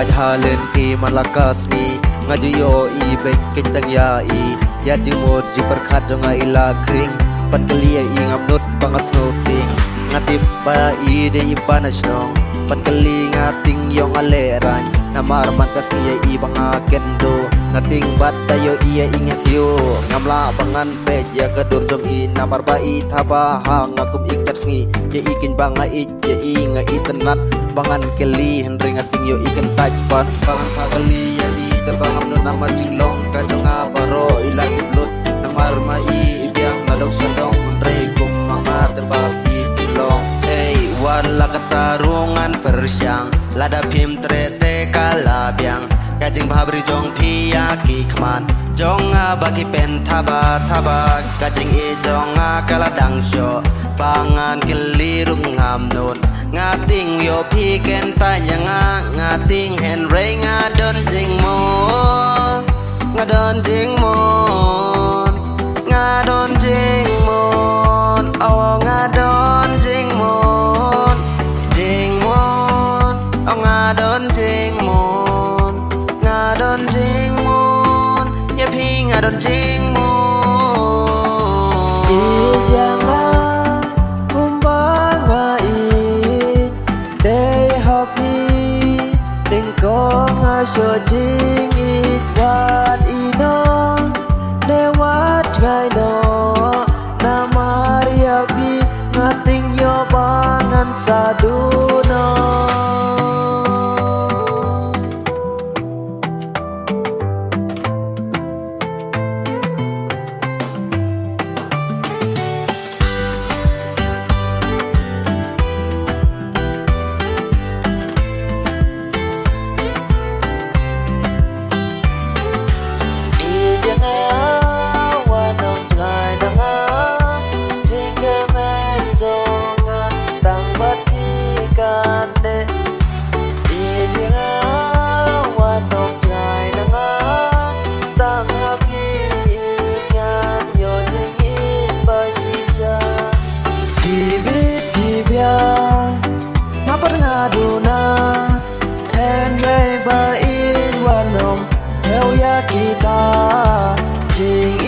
halen ki malakas ni ngajuyo I bek kintang ya I ya jimot ji perkhat jonga ila kring pan kelia I ngamnut pangas ngoting ngatip ba I de ipanasnong pan keli ngating yong aleran namar mantas niya I banga kendo ngating batayo iya ingat yo ngamla pangan pej ya kadur jong I namar ba I thaba hang ngakum ikat ngi ya ikin banga I ya I nga itenat bangan keli henry ngating yo ikan taj pan pangan pakali ya I terbang amno namar jinglong kajong abaro ilatip lut nang marma I ibiang nadok sadong henry kum mga tebab I pilong wala katarungan persyang lada pim trete kalabyang kajing bhabri jong pia kikman jong bagi pen thaba thaba kajing I jong kaladang syo pangan kelirung ngamnon ngating yo pi ken tayang ngating henry ngadon jing mon ngadon jing mon ngadon jing mon aw ngadon jing mon jing mon aw ngadon jing mon ngadon jing mon ya pi ngadon jing mon cho jing it wat ino ne wat ngai no na maria bi ngating yo bangan saduno Aduna Henry ba in wanom theo ya kita jing